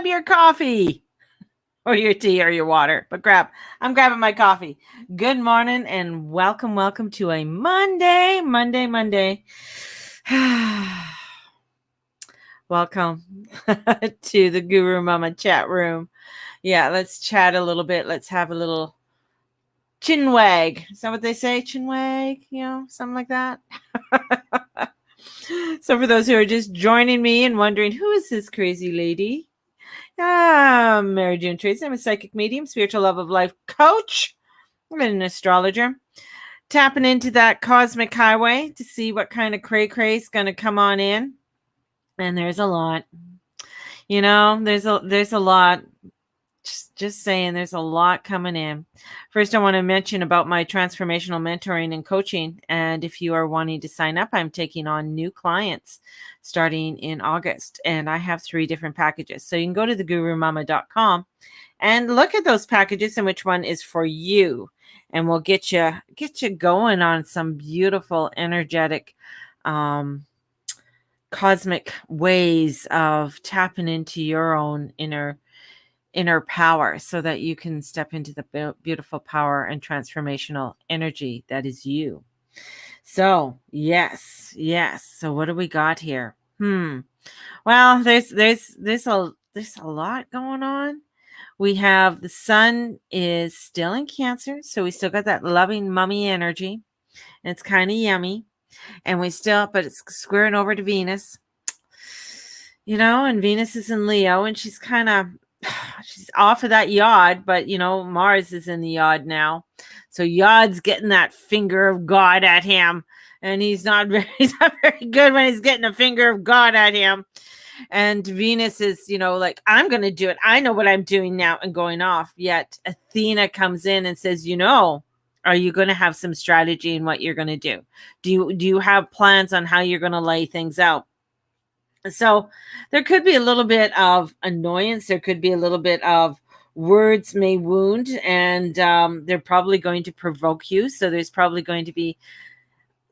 grab your coffee or your tea or your water. But I'm grabbing my coffee. Good morning and welcome to a Monday. Welcome to the Guru Mama chat room. Yeah, let's chat a little bit. Let's have a little chin wag. Is that what they say? Chin wag? Something like that. So for those who are just joining me and wondering, who is this crazy lady? Mary June Tracy. I'm a psychic medium, spiritual love of life coach, and an astrologer. Tapping into that cosmic highway to see what kind of cray is going to come on in. And there's a lot. There's a lot. Just saying, there's a lot coming in. First, I want to mention about my transformational mentoring and coaching. And if you are wanting to sign up, I'm taking on new clients starting in August. And I have 3 different packages. So you can go to thegurumama.com and look at those packages and which one is for you. And we'll get you going on some beautiful, energetic, cosmic ways of tapping into your own inner power so that you can step into the beautiful power and transformational energy that is you. So yes. So what do we got here? Well, there's a lot going on. We have the sun is still in Cancer, so we still got that loving mummy energy. And it's kind of yummy. And but it's squaring over to Venus. And Venus is in Leo, and she's off of that yod, but Mars is in the yod now. So yod's getting that finger of God at him, and he's not very good when he's getting a finger of God at him. And Venus is, like, I'm going to do it. I know what I'm doing now, and going off. Yet Athena comes in and says, are you going to have some strategy in what you're going to do? Do you have plans on how you're going to lay things out? So there could be a little bit of annoyance. There could be a little bit of words may wound, and they're probably going to provoke you. So there's probably going to be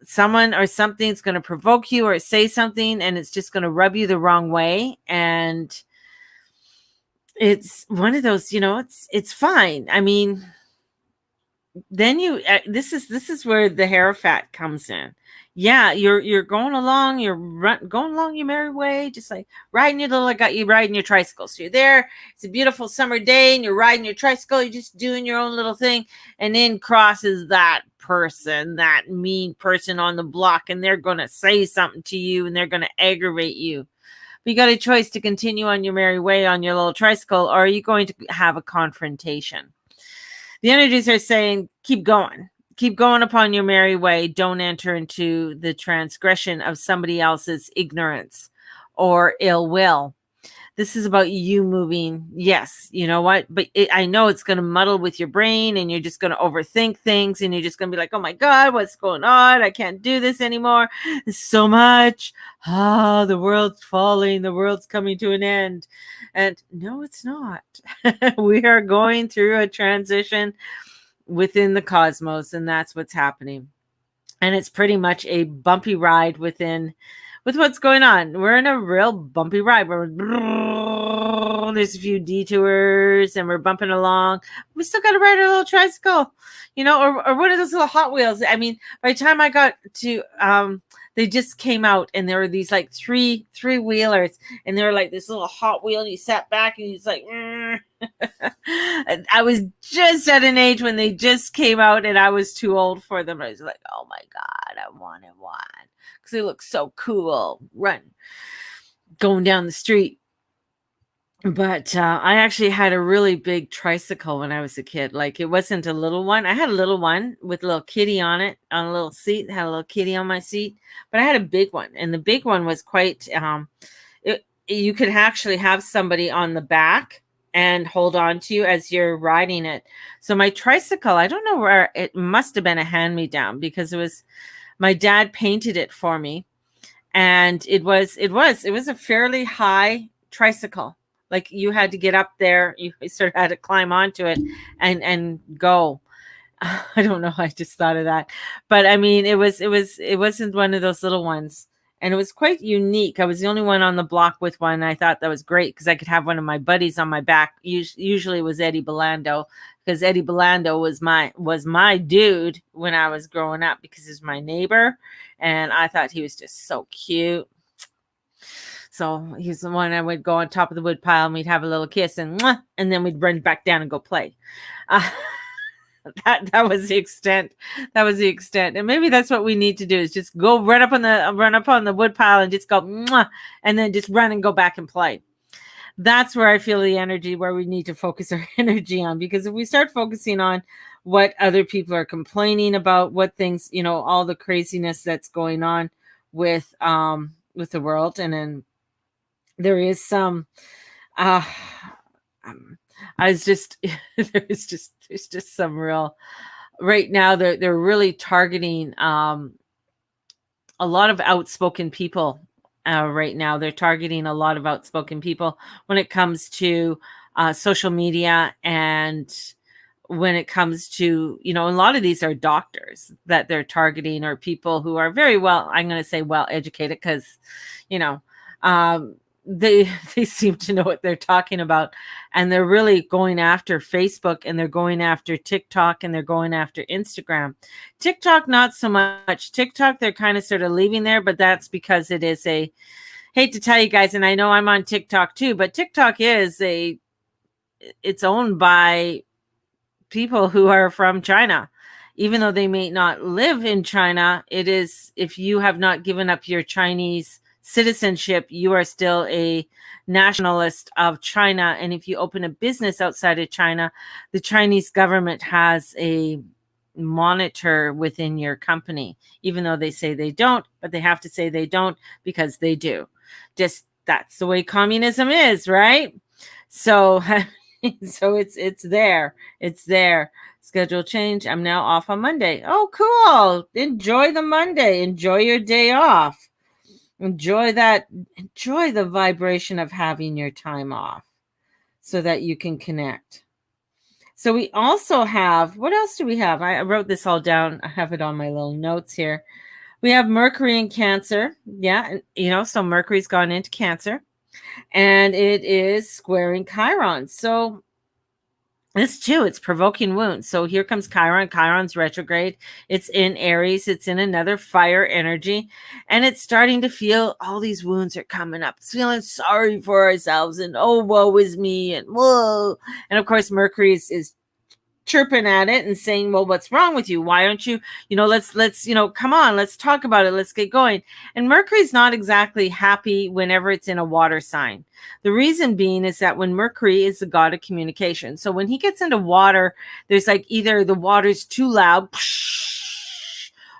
someone or something's going to provoke you or say something, and it's just going to rub you the wrong way. And it's one of those, it's fine. I mean, then this is where the Hierophant comes in. Yeah, you're going along, going along your merry way, just like riding you riding your tricycle. So you're there, it's a beautiful summer day, and you're riding your tricycle, you're just doing your own little thing, and then crosses that person, that mean person on the block, and they're going to say something to you, and they're going to aggravate you. But you got a choice to continue on your merry way on your little tricycle, or are you going to have a confrontation? The energies are saying, keep going upon your merry way. Don't enter into the transgression of somebody else's ignorance or ill will. This is about you moving. Yes, you know what? But I know it's going to muddle with your brain, and you're just going to overthink things, and you're just going to be like, oh my God, what's going on? I can't do this anymore. There's so much. The world's falling. The world's coming to an end. And no, it's not. We are going through a transition within the cosmos, and that's what's happening. And it's pretty much a bumpy ride with what's going on. We're in a real bumpy ride where there's a few detours and we're bumping along. We still got to ride our little tricycle, or one of those little Hot Wheels. I mean, by the time I got to, they just came out, and there were these like three wheelers, and they were like this little Hot Wheel, and you sat back and he's like, I was just at an age when they just came out, and I was too old for them. I was like, oh my God, I wanted one because they look so cool going down the street. But I actually had a really big tricycle when I was a kid. Like, it wasn't a little one. I had a little one with a little kitty on it, on a little seat. It had a little kitty on my seat. But I had a big one. And the big one was quite, you could actually have somebody on the back and hold on to you as you're riding it. So my tricycle, I don't know where, it must have been a hand-me-down, because my dad painted it for me. And it was a fairly high tricycle. Like, you had to get up there, you sort of had to climb onto it and go. I don't know. I just thought of that. But I mean, it wasn't one of those little ones. and it was quite unique. I was the only one on the block with one. I thought that was great because I could have one of my buddies on my back. Usually it was Eddie Belando, because Eddie Belando was my dude when I was growing up, because he's my neighbor, and I thought he was just so cute. So he's the one I would go on top of the wood pile and we'd have a little kiss, and mwah, and then we'd run back down and go play. Uh, that was the extent. That was the extent. And maybe that's what we need to do, is just go run up on the wood pile and just go mwah, and then just run and go back and play. That's where I feel the energy, where we need to focus our energy on, because if we start focusing on what other people are complaining about, what things, all the craziness that's going on with the world, and then there is some I was just there's just some real, right now they're really targeting a lot of outspoken people. Right now they're targeting a lot of outspoken people when it comes to social media, and when it comes to, a lot of these are doctors that they're targeting, or people who are very well, I'm going to say well educated, because um, they they seem to know what they're talking about, and they're really going after Facebook, and they're going after TikTok, and they're going after Instagram. TikTok not so much. TikTok they're kind of sort of leaving there, but that's because it is a, hate to tell you guys, and I know I'm on TikTok too, but TikTok it's owned by people who are from China. Even though they may not live in China, it is, if you have not given up your Chinese citizenship, you are still a nationalist of China. And if you open a business outside of China, the Chinese government has a monitor within your company, even though they say they don't, but they have to say they don't because they do. Just, that's the way communism is, right? So so it's there. It's there. Schedule change. I'm now off on Monday. Oh, cool. Enjoy the Monday. Enjoy your day off. Enjoy that. Enjoy the vibration of having your time off so that you can connect. So we also have, what else do we have? I wrote this all down. I have it on my little notes here. We have Mercury in Cancer. Yeah. So Mercury's gone into Cancer, and it is squaring Chiron. So this too, it's provoking wounds. So here comes Chiron. Chiron's retrograde. It's in Aries. It's in another fire energy. And it's starting to feel all these wounds are coming up. It's feeling sorry for ourselves, and oh, woe is me, and whoa. And of course, Mercury is chirping at it and saying, well, what's wrong with you? Why don't you, let's come on, let's talk about it, let's get going. And Mercury's not exactly happy whenever it's in a water sign. The reason being is that when Mercury is the god of communication, so when he gets into water, there's like either the water's too loud,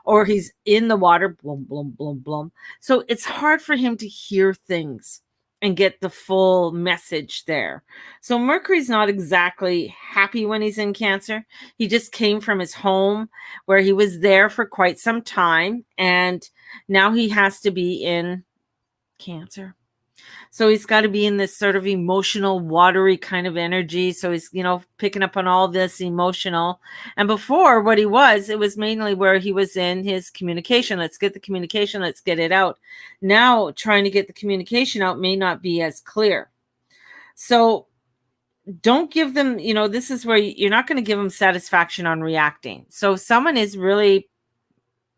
or he's in the water, blum blum blum blum, so it's hard for him to hear things and get the full message there. So Mercury's not exactly happy when he's in Cancer. He just came from his home where he was there for quite some time, and now he has to be in Cancer. So he's got to be in this sort of emotional, watery kind of energy. So he's, picking up on all this emotional. And before, what it was mainly where he was in his communication. Let's get the communication. Let's get it out. Now, trying to get the communication out may not be as clear. So don't give them, this is where you're not going to give them satisfaction on reacting. So if someone is really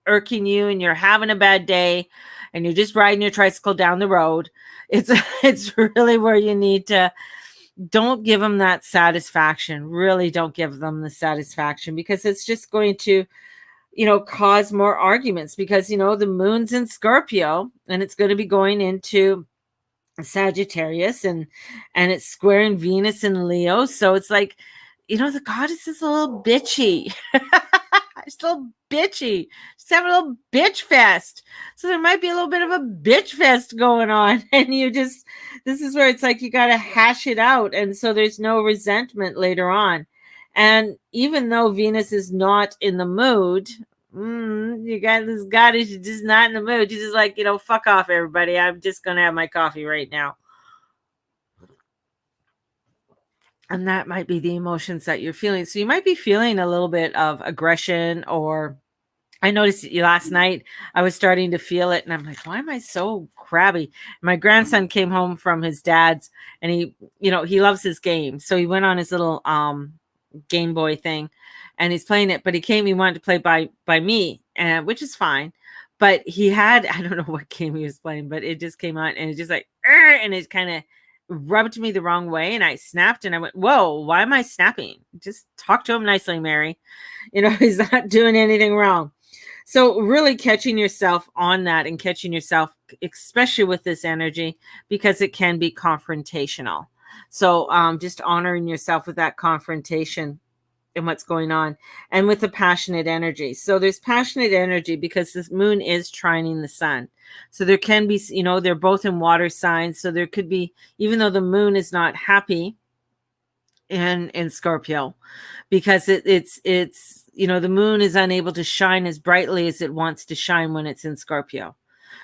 irking you and you're having a bad day and you're just riding your tricycle down the road, it's really where you need to, don't give them that satisfaction. Really don't give them the satisfaction, because it's just going to, cause more arguments, because, the moon's in Scorpio and it's going to be going into Sagittarius, and it's squaring Venus in Leo. So it's like, the goddess is a little bitchy. She's a little bitchy. She's having a little bitch fest. So there might be a little bit of a bitch fest going on. And this is where it's like you got to hash it out. And so there's no resentment later on. And even though Venus is not in the mood, you got this goddess, she's just not in the mood. She's just like, fuck off, everybody. I'm just going to have my coffee right now. And that might be the emotions that you're feeling. So you might be feeling a little bit of aggression or I noticed last night I was starting to feel it, and I'm like, why am I so crabby? My grandson came home from his dad's, and he loves his game. So he went on his little Game Boy thing, and he's playing it, but he wanted to play by me, and which is fine. But he had I don't know what game he was playing, but it just came on and it just like and it kind of rubbed me the wrong way, and I snapped and I went, whoa, why am I snapping? Just talk to him nicely, Mary. He's not doing anything wrong. So really catching yourself on that and catching yourself, especially with this energy, because it can be confrontational. So just honoring yourself with that confrontation and what's going on, and with the passionate energy. So there's passionate energy because this moon is trining the sun. So there can be, they're both in water signs. So there could be, even though the moon is not happy in Scorpio, because it's the moon is unable to shine as brightly as it wants to shine when it's in Scorpio.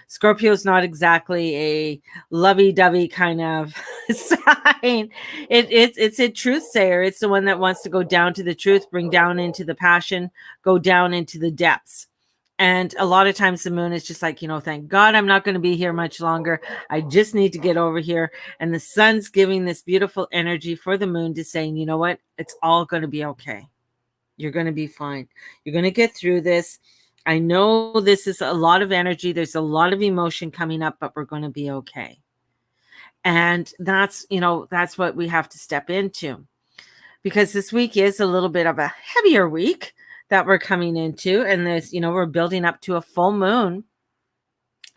Scorpio is not exactly a lovey-dovey kind of sign. It's a truth sayer. It's the one that wants to go down to the truth, bring down into the passion, go down into the depths. And a lot of times the moon is just like, thank God I'm not going to be here much longer. I just need to get over here. And the sun's giving this beautiful energy for the moon to saying, you know what? It's all going to be okay. You're going to be fine. You're going to get through this. I know this is a lot of energy. There's a lot of emotion coming up, but we're going to be okay. And that's what we have to step into, because this week is a little bit of a heavier week that we're coming into. And we're building up to a full moon,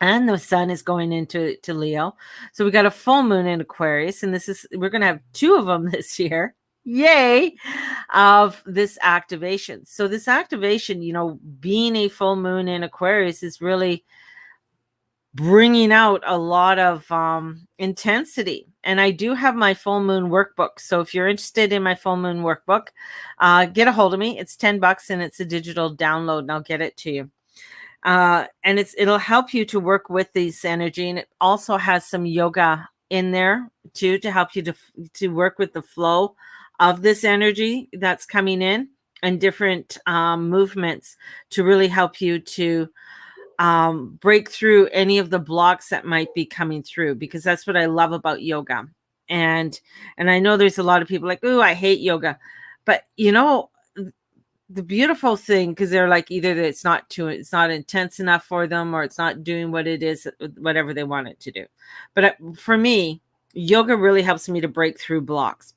and the sun is going into Leo. So we got a full moon in Aquarius, and we're going to have 2 of them this year. Yay, of this activation. So this activation, being a full moon in Aquarius, is really bringing out a lot of intensity. And I do have my full moon workbook. So if you're interested in my full moon workbook, get a hold of me. It's $10 and it's a digital download, and I'll get it to you. And it'll help you to work with this energy. And it also has some yoga in there too, to help you to work with the flow of this energy that's coming in, and different movements to really help you to break through any of the blocks that might be coming through, because that's what I love about yoga. And I know there's a lot of people like, oh, I hate yoga. But the beautiful thing, because they're like, either it's not intense enough for them, or it's not doing what it is, whatever they want it to do. But for me, yoga really helps me to break through blocks,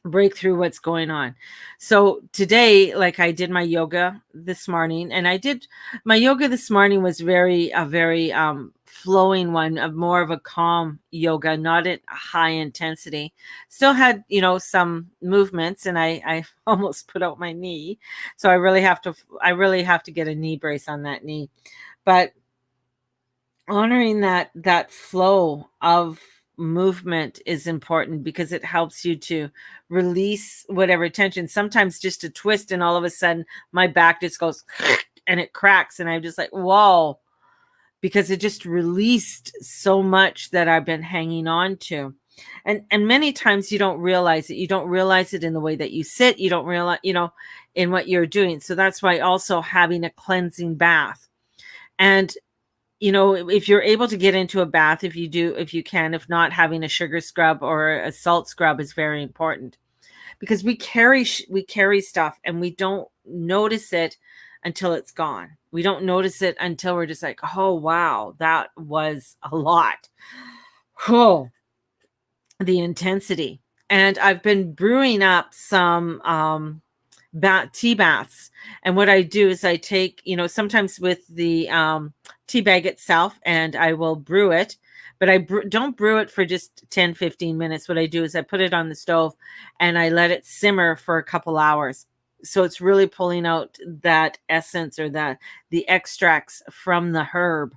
break through what's going on. So today, like, I did my yoga this morning, and my yoga this morning was a very flowing one, of more of a calm yoga, not at high intensity. Still had, some movements, and I almost put out my knee. So I really have to get a knee brace on that knee. But honoring that flow of movement is important, because it helps you to release whatever tension. Sometimes just a twist, and all of a sudden my back just goes and it cracks, and I'm just like, whoa, because it just released so much that I've been hanging on to. And many times you don't realize it. You don't realize it in the way that you sit. You don't realize, in what you're doing. So that's why also having a cleansing bath. And if you're able to get into a bath, if you can, if not, having a sugar scrub or a salt scrub is very important, because we carry stuff and we don't notice it until it's gone. We don't notice it until we're just like, oh, wow, that was a lot. Oh, the intensity. And I've been brewing up some tea baths. And what I do is I take, sometimes with the tea bag itself, and I will brew it, but I don't brew it for just 10-15 minutes. What I do is I put it on the stove and I let it simmer for a couple hours. So it's really pulling out that essence, or the extracts from the herb.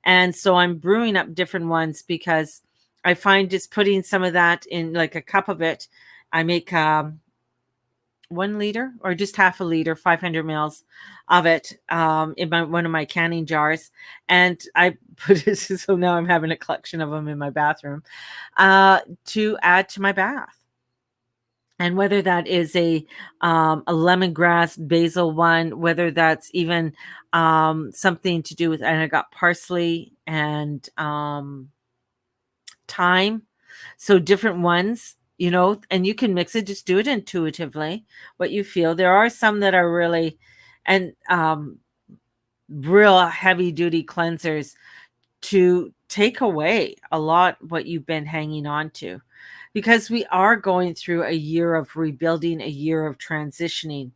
And so I'm brewing up different ones, because I find just putting some of that in, like a cup of it, I make 1 liter or just half a liter, 500 mils of it in one of my canning jars. And I put it, so now I'm having a collection of them in my bathroom to add to my bath. And whether that is a lemongrass basil one, whether that's even something to do with, and I got parsley and thyme, so different ones, and you can mix it. Just do it intuitively, what you feel. There are some that are really, and real heavy duty cleansers to take away a lot what you've been hanging on to, because we are going through a year of rebuilding, a year of transitioning,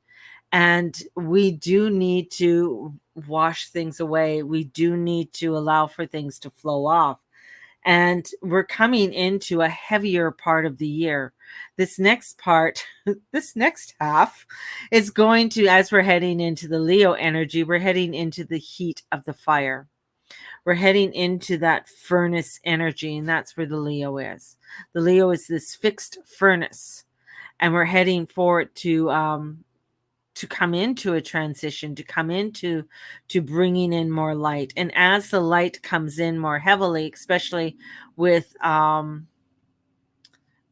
and we do need to wash things away. We do need to allow for things to flow off, and we're coming into a heavier part of the year. This next part, this next half, is going to, as we're heading into the Leo energy, we're heading into the heat of the fire. We're heading into that furnace energy, and that's where the Leo is. The Leo is this fixed furnace, and we're heading forward to come into a transition, to come into to bringing in more light. And as the light comes in more heavily, especially with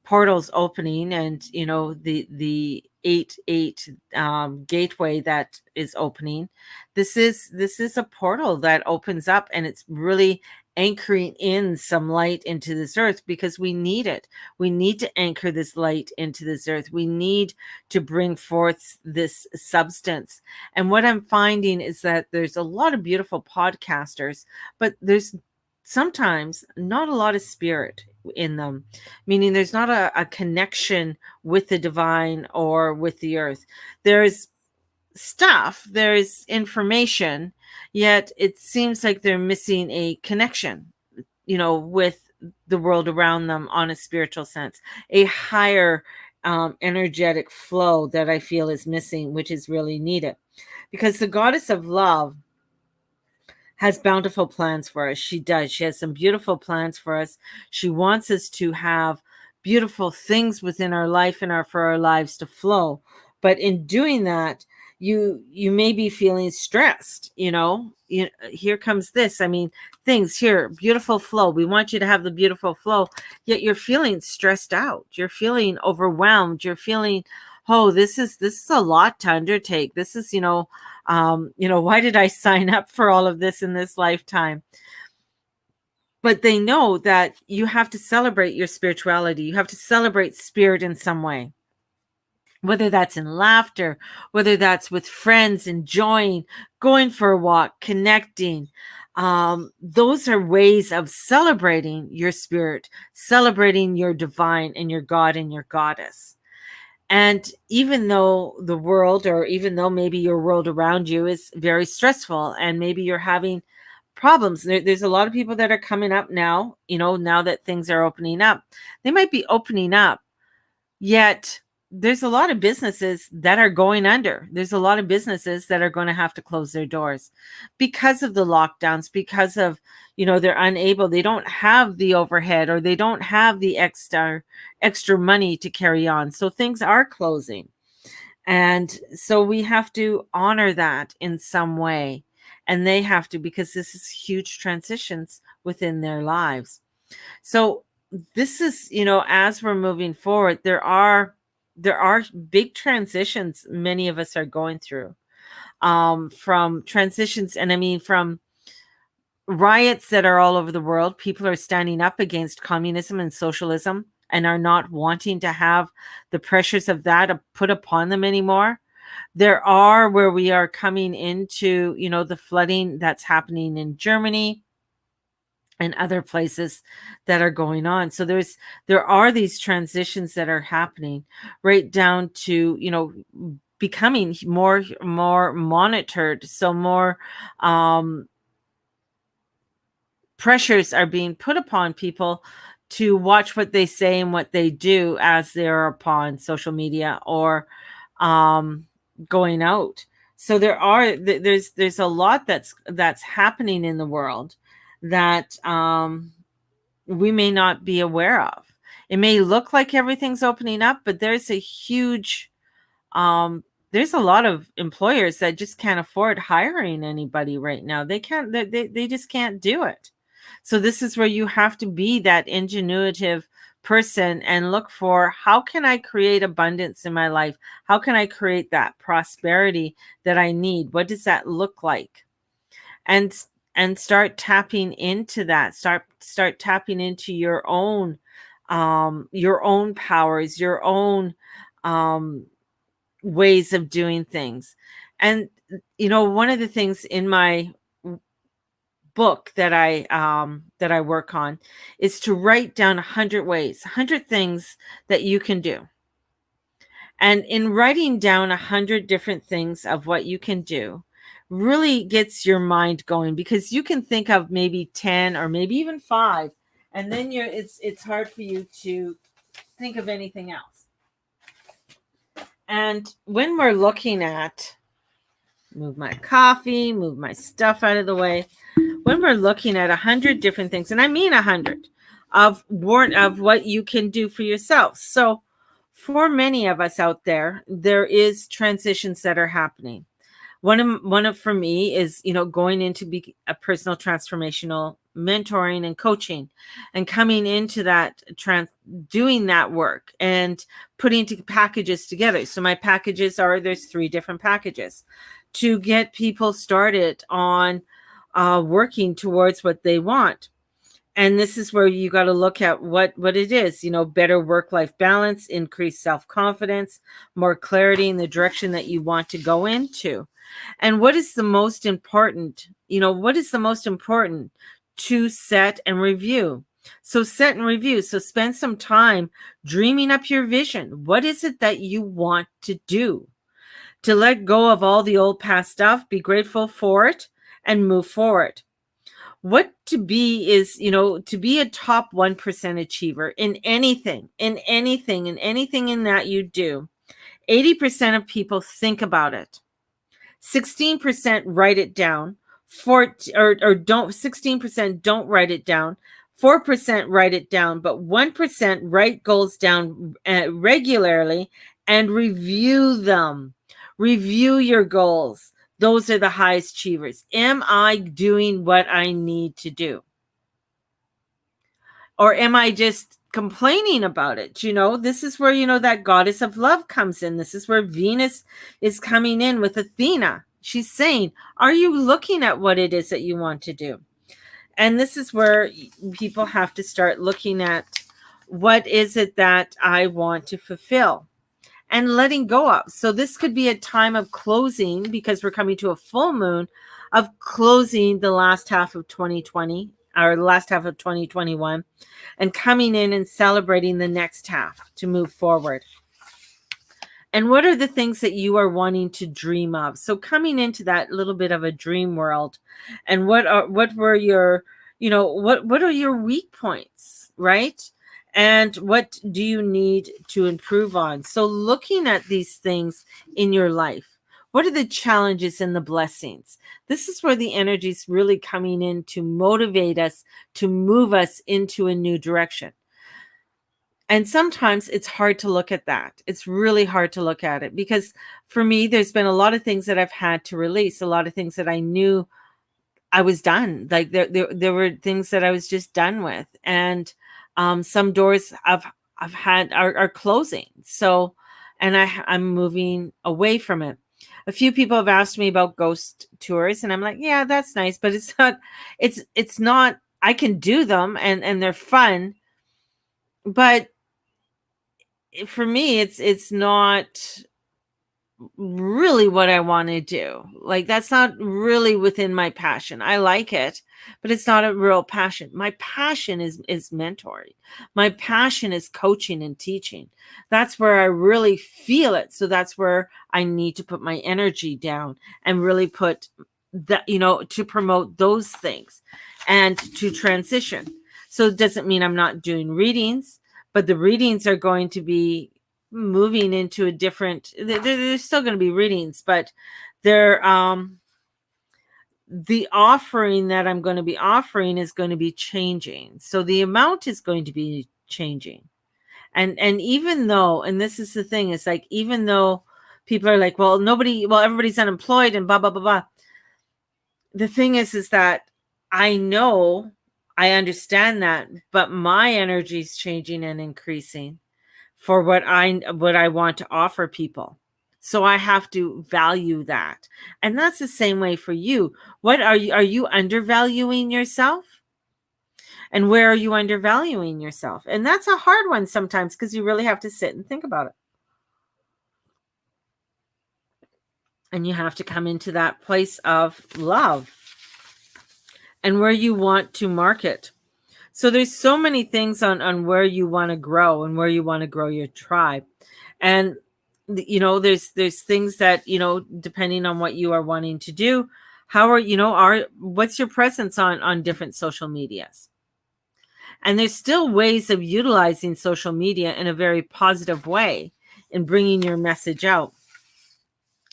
portals opening, and the 8-8 gateway that is opening, this is a portal that opens up, and it's really anchoring in some light into this earth, because we need it. We need to anchor this light into this earth. We need to bring forth this substance. And what I'm finding is that there's a lot of beautiful podcasters, but there's sometimes not a lot of spirit in them, meaning there's not a connection with the divine or with the earth. There's stuff, there's information, yet it seems like they're missing a connection, with the world around them on a spiritual sense, a higher energetic flow that I feel is missing, which is really needed, because the goddess of love has bountiful plans for us. She does. She has some beautiful plans for us. She wants us to have beautiful things within our life, and for our lives to flow. But in doing that, you may be feeling stressed. Here comes this. I mean, things here, beautiful flow. We want you to have the beautiful flow, yet you're feeling stressed out. You're feeling overwhelmed. You're feeling, oh, this is a lot to undertake. This is, why did I sign up for all of this in this lifetime? But they know that you have to celebrate your spirituality. You have to celebrate spirit in some way, whether that's in laughter, whether that's with friends, enjoying, going for a walk, connecting. Those are ways of celebrating your spirit, celebrating your divine and your God and your goddess. And even though the world, or even though maybe your world around you is very stressful, and maybe you're having problems, there's a lot of people that are coming up now, now that things are opening up. They might be opening up, yet there's a lot of businesses that are going under. There's a lot of businesses that are going to have to close their doors because of the lockdowns, because of, they're unable, they don't have the overhead, or they don't have the extra money to carry on. So things are closing. And so we have to honor that in some way. And they have to, because this is huge transitions within their lives. So this is, as we're moving forward, there are big transitions many of us are going through, from transitions, and I mean from riots that are all over the world. People are standing up against communism and socialism, and are not wanting to have the pressures of that put upon them anymore. There are, where we are coming into, the flooding that's happening in Germany and other places that are going on. So there are these transitions that are happening, right down to, becoming more monitored. So more pressures are being put upon people to watch what they say and what they do as they're upon social media, or going out. So there's a lot that's happening in the world that we may not be aware of. It may look like everything's opening up, but there's a lot of employers that just can't afford hiring anybody right now. They can't, they just can't do it. So this is where you have to be that ingenuitive person and look for, how can I create abundance in my life? How can I create that prosperity that I need? What does that look like? And start tapping into that. Start tapping into your own powers, your own um ways of doing things. And one of the things in my book that I work on is to write down 100 ways, 100 things that you can do. And in writing down 100 different things of what you can do really gets your mind going, because you can think of maybe 10 or maybe even 5, and then it's hard for you to think of anything else. And when we're looking at, move my coffee, move my stuff out of the way, when we're looking at 100 different things, and I mean 100 of what you can do for yourself. So for many of us out there, there is transitions that are happening. One of for me is, going into be a personal transformational mentoring and coaching, and coming into that doing that work and putting packages together. So my packages there's 3 different packages to get people started on working towards what they want. And this is where you got to look at what it is, better work-life balance, increased self-confidence, more clarity in the direction that you want to go into. And what is the most important? What is the most important? To set and review. So set and review. So spend some time dreaming up your vision. What is it that you want to do? To let go of all the old past stuff, be grateful for it, and move forward. What to be is, to be a top 1% achiever in anything in that you do. 80% of people think about it. 16% write it down. 16% don't write it down. 4% write it down, but 1% write goals down regularly and review them. Review your goals. Those are the highest achievers. Am I doing what I need to do? Or am I just complaining about it? This is where, that goddess of love comes in. This is where Venus is coming in with Athena. She's saying, are you looking at what it is that you want to do? And this is where people have to start looking at, what is it that I want to fulfill? And letting go of. So this could be a time of closing, because we're coming to a full moon, of closing the last half of 2020 or the last half of 2021, and coming in and celebrating the next half to move forward. And what are the things that you are wanting to dream of? So coming into that little bit of a dream world, and what were your, what are your weak points, right? And what do you need to improve on? So looking at these things in your life, what are the challenges and the blessings? This is where the energy is really coming in to motivate us, to move us into a new direction. And sometimes it's hard to look at that. It's really hard to look at it, because for me, there's been a lot of things that I've had to release, a lot of things that I knew I was done. Like there were things that I was just done with. And some doors I've had are closing. So, and I'm moving away from it. A few people have asked me about ghost tours, and I'm like, yeah, that's nice, but it's not, I can do them and they're fun, but for me, it's not really what I want to do. Like, that's not really within my passion. I like it, but it's not a real passion. My passion is mentoring. My passion is coaching and teaching. That's where I really feel it. So that's where I need to put my energy down and really put that, to promote those things and to transition. So it doesn't mean I'm not doing readings, but the readings are going to be moving into a different, there's still going to be readings, but they're the offering that I'm going to be offering is going to be changing. So the amount is going to be changing. And even though, and this is the thing, it's like, even though people are like, well, everybody's unemployed and blah, blah, blah, blah. The thing is that I know I understand that, but my energy is changing and increasing for what I want to offer people. So I have to value that. And that's the same way for you. What are you undervaluing yourself? And where are you undervaluing yourself? And that's a hard one sometimes because you really have to sit and think about it. And you have to come into that place of love and where you want to market. So there's so many things on where you want to grow and where you want to grow your tribe. And there's things that, depending on what you are wanting to do, how are you know are what's your presence on different social medias. And there's still ways of utilizing social media in a very positive way in bringing your message out.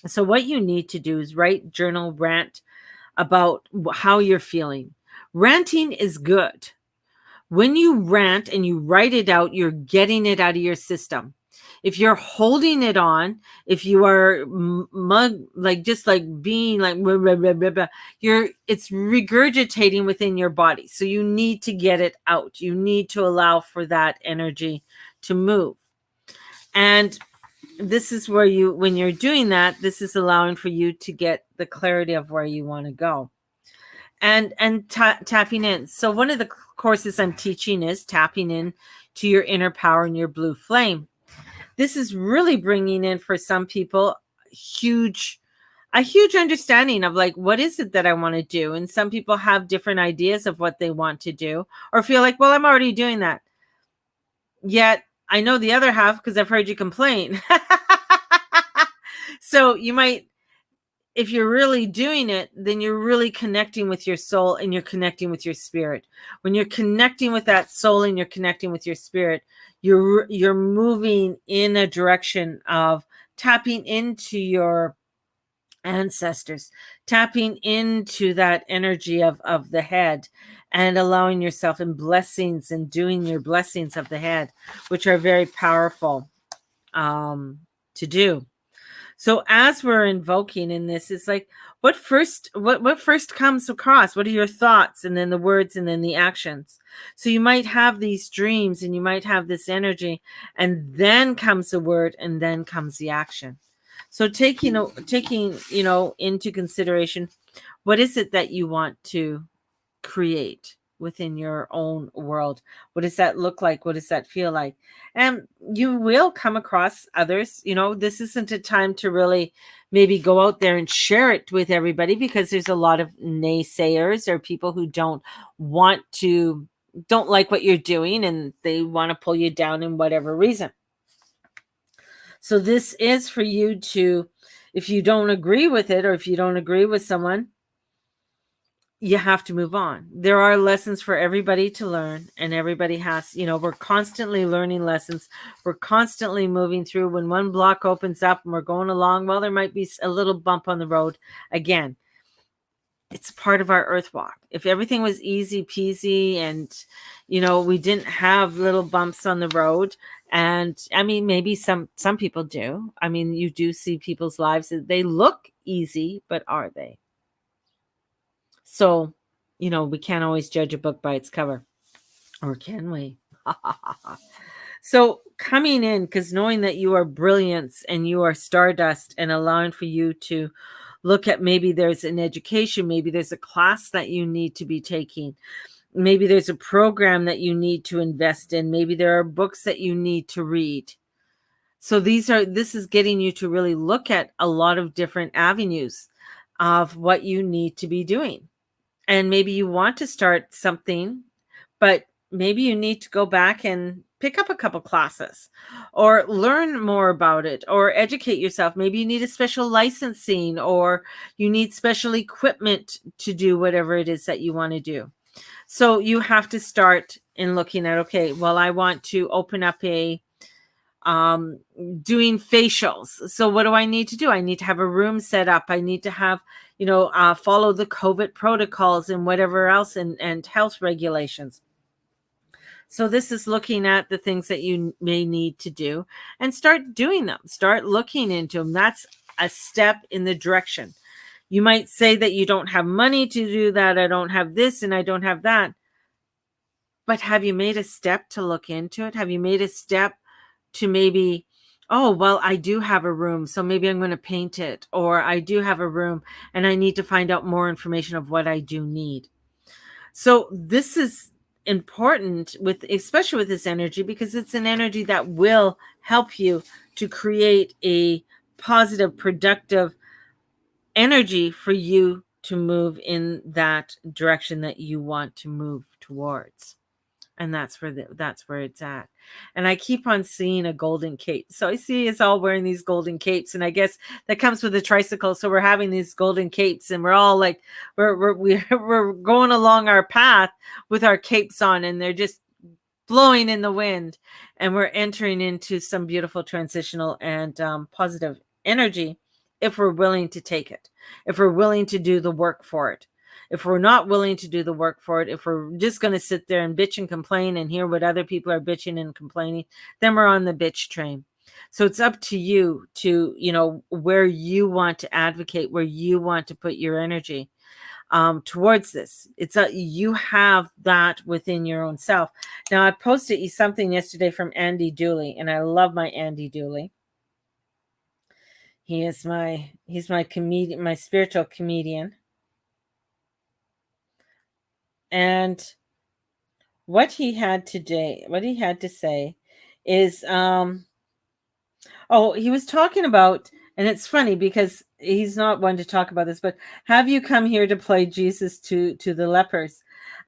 So what you need to do is write, journal, rant about how you're feeling. Ranting is good. When you rant and you write it out, you're getting it out of your system. If you're holding it on, if you are just like being like blah, blah, blah, blah, blah, it's regurgitating within your body. So you need to get it out. You need to allow for that energy to move. And this is where when you're doing that, this is allowing for you to get the clarity of where you want to go. And tapping in. So one of the courses I'm teaching is tapping in to your inner power and your blue flame. This is really bringing in for some people a huge understanding of like, what is it that I want to do? And some people have different ideas of what they want to do or feel like, well, I'm already doing that. Yet I know the other half because I've heard you complain. So you might, if you're really doing it, then you're really connecting with your soul and you're connecting with your spirit. When you're connecting with that soul and you're connecting with your spirit, you're moving in a direction of tapping into your ancestors, tapping into that energy of the head and allowing yourself in blessings and doing your blessings of the head, which are very powerful to do. So as we're invoking in this, it's like what first comes across? What are your thoughts, and then the words, and then the actions? So you might have these dreams and you might have this energy, and then comes the word, and then comes the action. So taking into consideration, what is it that you want to create within your own world? What does that look like? What does that feel like? And you will come across others. This isn't a time to really maybe go out there and share it with everybody, because there's a lot of naysayers or people who don't like what you're doing, and they want to pull you down in whatever reason. So this is for you to, if you don't agree with it, or if you don't agree with someone, you have to move on. There are lessons for everybody to learn, and everybody has, we're constantly learning lessons. We're constantly moving through. When one block opens up and we're going along, well, there might be a little bump on the road. Again, it's part of our earth walk. If everything was easy peasy and, we didn't have little bumps on the road, and I mean, maybe some people do. I mean, you do see people's lives, they look easy, but are they? So, we can't always judge a book by its cover. Or can we? So coming in, because knowing that you are brilliance and you are stardust, and allowing for you to look at, maybe there's an education, maybe there's a class that you need to be taking. Maybe there's a program that you need to invest in. Maybe there are books that you need to read. So this is getting you to really look at a lot of different avenues of what you need to be doing. And maybe you want to start something, but maybe you need to go back and pick up a couple classes or learn more about it or educate yourself. Maybe you need a special licensing, or you need special equipment to do whatever it is that you want to do. So you have to start in looking at, okay, well, I want to open up doing facials. So what do I need to do? I need to have a room set up. I need to have, follow the COVID protocols and whatever else, and health regulations. So this is looking at the things that you may need to do and start doing them. Start looking into them. That's a step in the direction. You might say that you don't have money to do that. I don't have this and I don't have that. But have you made a step to look into it? Have you made a step to maybe, oh, well, I do have a room, so maybe I'm going to paint it, or I do have a room and I need to find out more information of what I do need. So this is important with, especially with this energy, because it's an energy that will help you to create a positive, productive energy for you to move in that direction that you want to move towards. And that's where it's at. And I keep on seeing a golden cape. So I see us all wearing these golden capes, and I guess that comes with a tricycle. So we're having these golden capes, and we're all like, we're going along our path with our capes on, and they're just blowing in the wind, and we're entering into some beautiful transitional and positive energy if we're willing to take it, if we're willing to do the work for it. If we're not willing to do the work for it, if we're just going to sit there and bitch and complain and hear what other people are bitching and complaining, then we're on the bitch train. So it's up to you to, where you want to advocate, where you want to put your energy towards this. You have that within your own self. Now, I posted you something yesterday from Andy Dooley, and I love my Andy Dooley. He's my comedian, my spiritual comedian. And what he had to say is, he was talking about, and it's funny because he's not one to talk about this, but have you come here to play Jesus to the lepers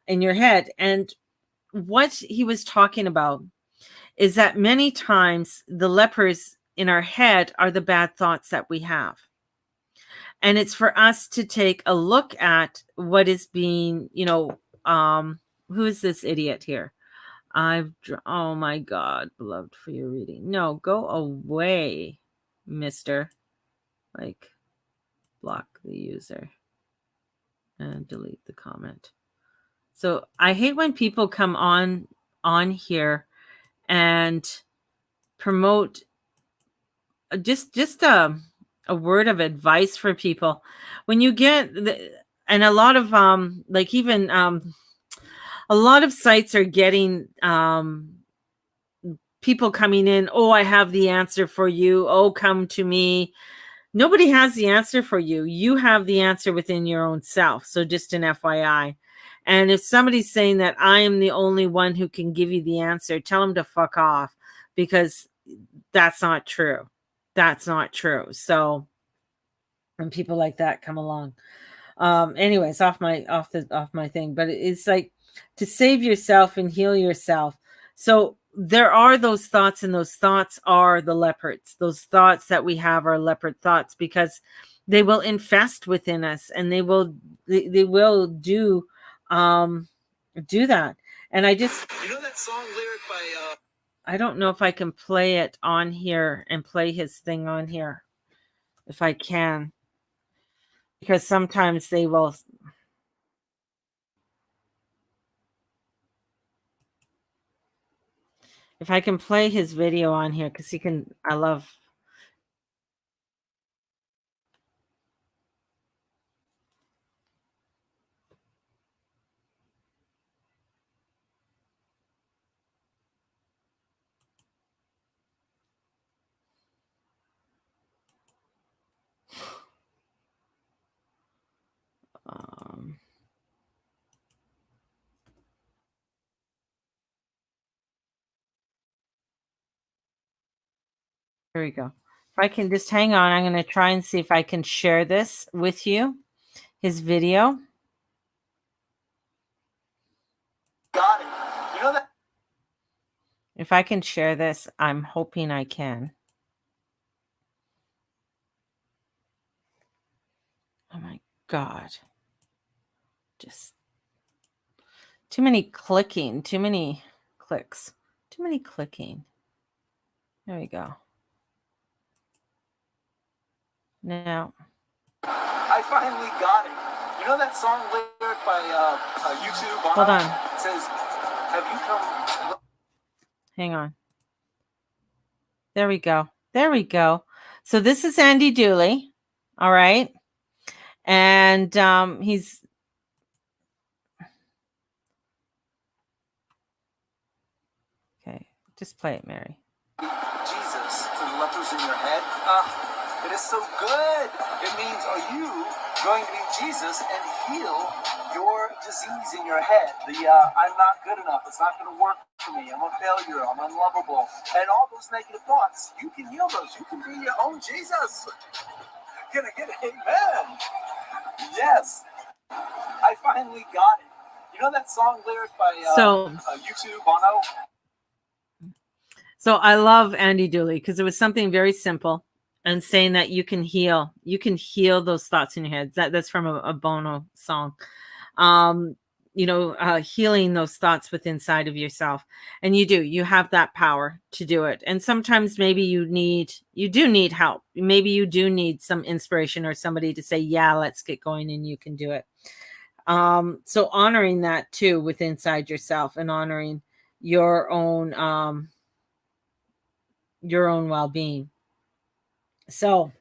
in your head? And what he was talking about is that many times the lepers in our head are the bad thoughts that we have. And it's for us to take a look at what is being, who is this idiot here? Oh my God, beloved, for your reading. No, go away, mister. Like, block the user and delete the comment. So I hate when people come on here and promote just a word of advice for people. When you get and a lot of like even a lot of sites are getting people coming in, oh, I have the answer for you, oh, come to me. Nobody has the answer for you. You have the answer within your own self. So just an FYI. And if somebody's saying that I am the only one who can give you the answer, tell them to fuck off, because that's not true. That's not true. So when people like that come along, anyways, off my thing, but it's like to save yourself and heal yourself. So there are those thoughts, and those thoughts are the leopards. Those thoughts that we have are leopard thoughts, because they will infest within us, and they will do that. And I just, that song lyric by I don't know if I can play it on here and play his thing on here, if I can, because sometimes they will. If I can play his video on here, because I love. Here we go. If I can just hang on, I'm going to try and see if I can share this with you, his video. Got it. That. If I can share this, I'm hoping I can. Oh my God. Just too many clicking, too many clicks, too many clicking. There we go. Now, I finally got it. You know that song lyric by YouTube? Hold on. It says, "Have you come?" Hang on. There we go. There we go. So this is Andy Dooley. All right. And he's Just play it, Mary. Jesus to the lepers in your head. It is so good. It means, are you going to be Jesus and heal your disease in your head? I'm not good enough. It's not going to work for me. I'm a failure. I'm unlovable. And all those negative thoughts, you can heal those. You can be your own Jesus. Can I get an amen? Yes. I finally got it. You know that song lyric by U2, Bono? So I love Andy Dooley because it was something very simple and saying that you can heal those thoughts in your head. That's from a Bono song. Healing those thoughts within inside of yourself. And you have that power to do it. And sometimes maybe you do need help. Maybe you do need some inspiration or somebody to say, yeah, let's get going and you can do it. So honoring that too within inside yourself and honoring your own well-being. So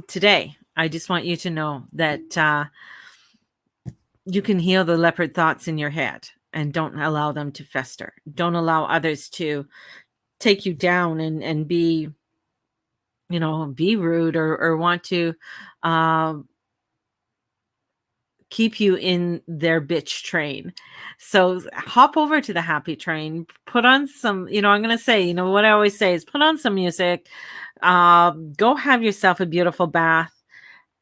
today, I just want you to know that you can heal the leopard thoughts in your head and don't allow them to fester. Don't allow others to take you down and be, be rude or want to keep you in their bitch train. So hop over to the happy train, put on some, I'm going to say, what I always say is put on some music, go have yourself a beautiful bath,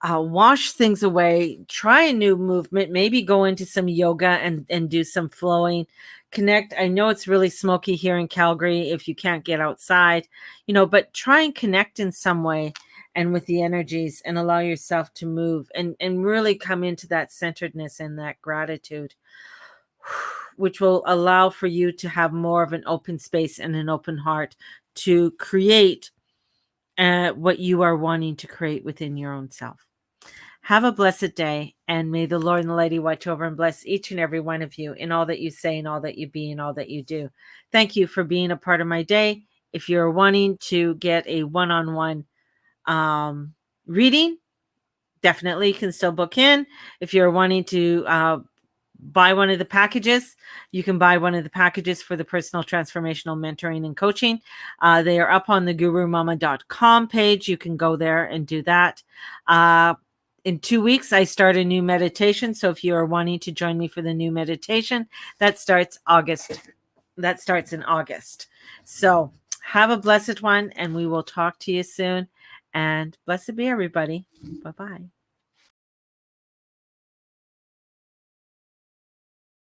wash things away, try a new movement, maybe go into some yoga and do some flowing, connect. I know it's really smoky here in Calgary if you can't get outside, but try and connect in some way and with the energies and allow yourself to move and really come into that centeredness and that gratitude, which will allow for you to have more of an open space and an open heart to create what you are wanting to create within your own self. Have a blessed day, and may the Lord and the Lady watch over and bless each and every one of you in all that you say and all that you be and all that you do. Thank you for being a part of my day. If you're wanting to get a one-on-one reading, definitely can still book in. If you're wanting to buy one of the packages, you can buy one of the packages for the personal transformational mentoring and coaching. They are up on the gurumama.com page. You can go there and do that. In 2 weeks, I start a new meditation. So if you are wanting to join me for the new meditation, that starts in August. So have a blessed one, and we will talk to you soon. And blessed be everybody. Bye-bye.